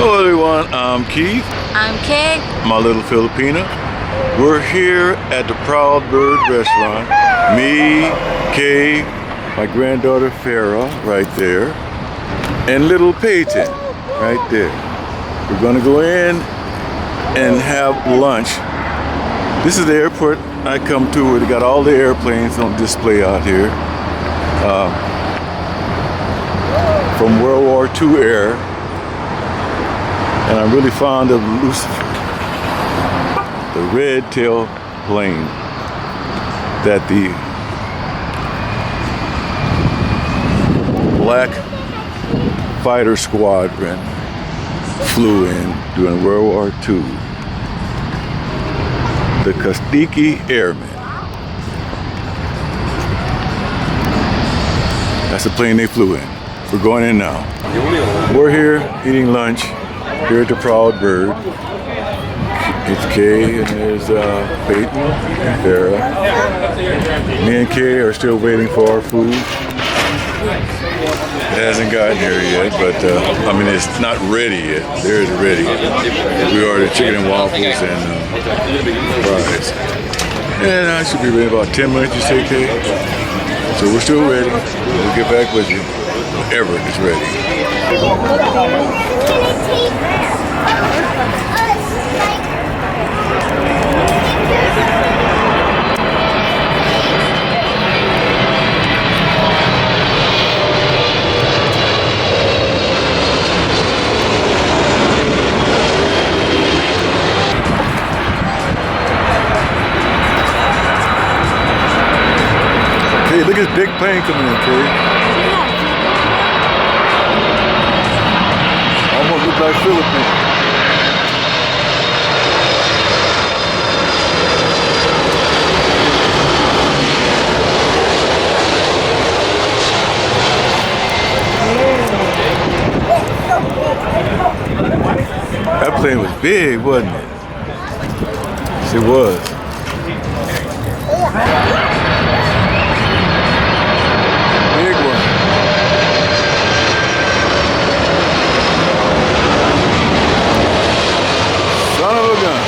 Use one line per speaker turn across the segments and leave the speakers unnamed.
Hello everyone, I'm Keith.
I'm Kaye.
My little Philipina. We're here at the Proud Bird restaurant. Me, Kaye, my granddaughter Farah right there, and little Peyton right there. We're gonna go in and have lunch. This is the airport I come to where they got all the airplanes on display out here. From World War II era. And I'm really fond of Lucifer, the red-tailed plane that the black fighter squadron flew in during World War II. The Tuskegee Airmen. That's the plane they flew in. We're going in now. We're here eating lunch here at the Proud Bird. It's Kaye and there's Peyton and Farah. Me and Kaye are still waiting for our food. It hasn't gotten here yet, but I mean it's not ready yet. There is ready. We ordered chicken and waffles and fries. And I should be ready in about 10 minutes, you say, Kaye? So we're still ready. We'll get back with you whenever it's ready. Hey, look at this big plane coming in, Kaye. Almost look like Philipina. That plane was big, wasn't it? Yes, it was. Big one. Son of a gun.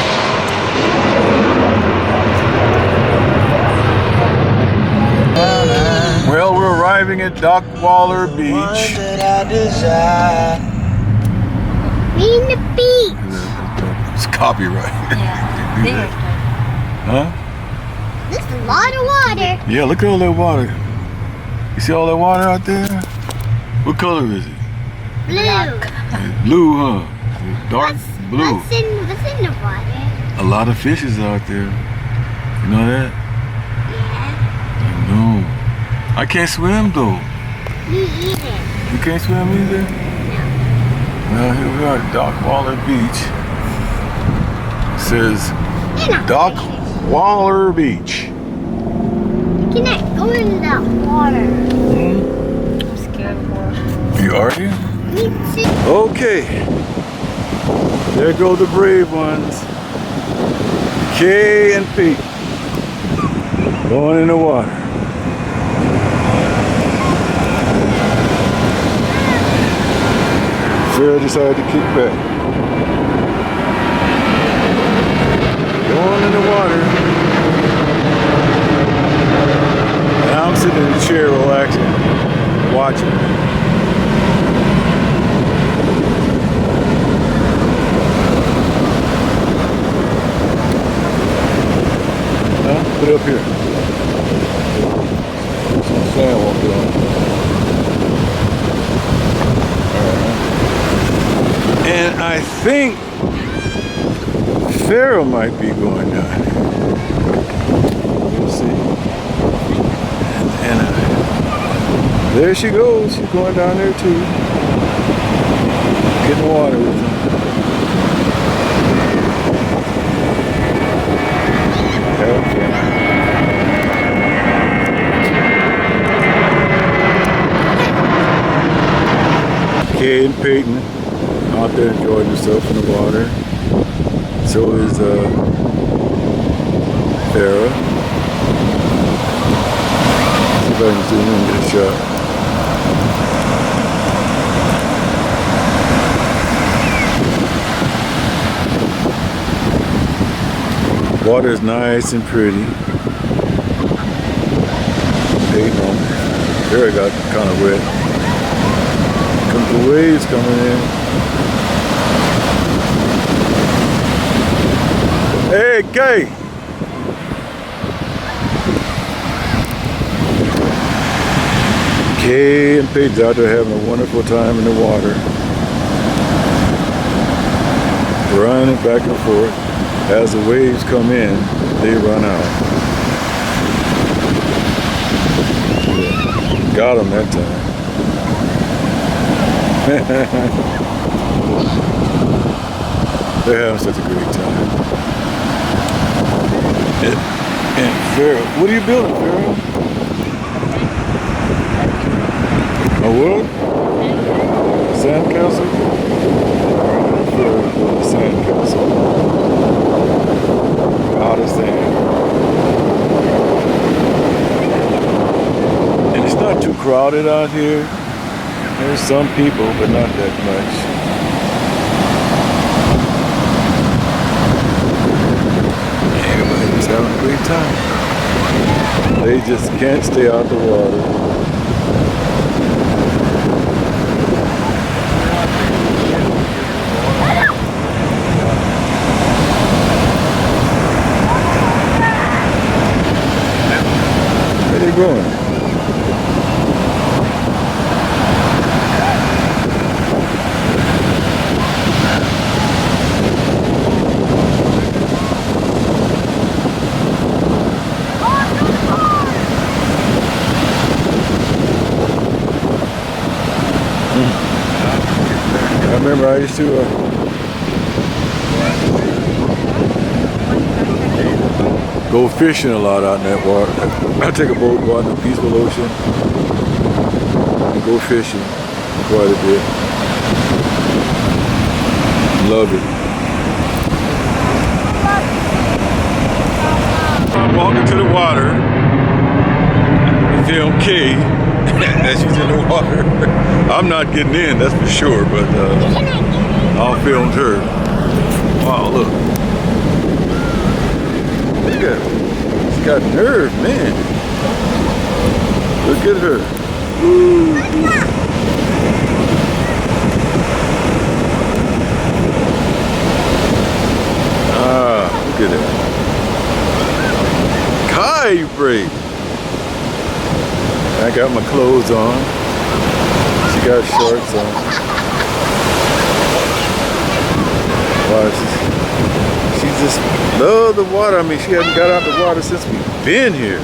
Well, we're arriving at Dockweiler Beach.
Mean the beach.
It's copyright.
Yeah.
Huh?
There's a lot of water.
Yeah, look at all that water. You see all that water out there? What color is it?
Blue.
It's blue, huh? It's dark blue.
What's in the water?
A lot of fishes out there. You know that?
Yeah.
I know. I can't swim though.
Me either.
You can't swim either? Well, here we are at Dockweiler Beach. It says Dockweiler Beach.
You cannot go in that water.
I'm scared of water.
You are you?
Me too.
Okay. There go the brave ones. Kaye and Pete. Going in the water. Farah decided to kick back. Going in the water. And I'm sitting in the chair relaxing, watching. Put it up here. Sand won't get on. And I think Farah might be going down here. We'll see. And there she goes. She's going down there too. Getting water with them. Okay. Kaye and Peyton out there enjoying themselves in the water. So is Farah. See if I can zoom in and get a shot. Water is nice and pretty. Hey, no. There it got kind of wet. Comes the waves coming in. Hey, Kaye. Kaye and Paige out there having a wonderful time in the water. Running back and forth. As the waves come in, they run out. Got them that time. They're having such a great time. And Pharaoh, what are you building, Pharaoh? A what? Sandcastle? Sandcastle. Out of sand. And it's not too crowded out here. There's some people, but not that much. Everybody's having a great time. They just can't stay out the water. Where are they going? I remember I used to go fishing a lot out in that water. I take a boat, go out in the peaceful ocean, and go fishing quite a bit. Love it. I'm walking to the water and film Kaye as she's in the water. I'm not getting in, that's for sure, but I'll film her. Wow, look. Look at her. She's got nerve, man. Look at her. Ooh. Ah, look at that. Kaye, you brave. I got my clothes on. She got shorts on. Wow, she just loves the water. I mean, she hasn't got out the water since we've been here.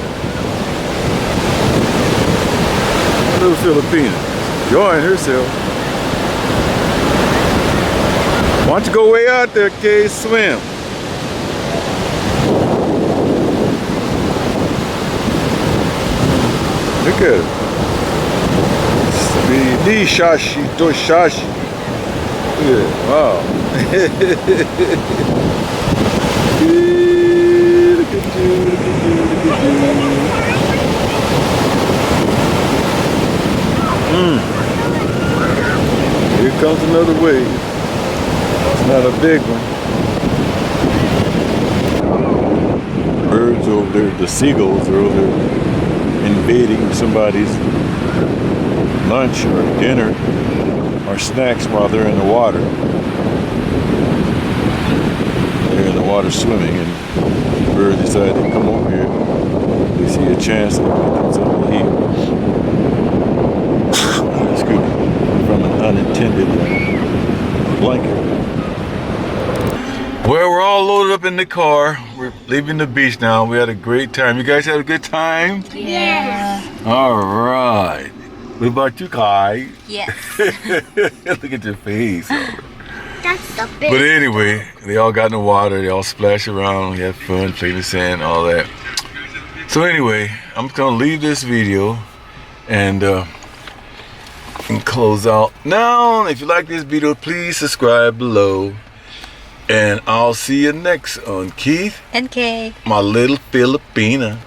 Little Philipina, enjoying herself. Why don't you go way out there, Kaye, swim? Look at it. Speedy shashi to shashi. Look at it. Wow. Look at you, look at you, look at you. Here comes another wave. It's not a big one. Birds over there, the seagulls are over there invading somebody's lunch or dinner or snacks while they're in the water. They're in the water swimming, and the bird decided to come over here. They see a chance to get something to eat. Excuse me, from an unintended blanket. Well, we're all loaded up in the car. We're leaving the beach now. We had a great time. You guys had a good time?
Yes.
All right. What about you, Kaye?
Yes.
Look at your face.
That's the big.
But anyway, they all got in the water. They all splashed around. We had fun, played in the sand, all that. So anyway, I'm going to leave this video and close out. Now, if you like this video, please subscribe below. And I'll see you next on Keith
And Kaye.
my little Philipina.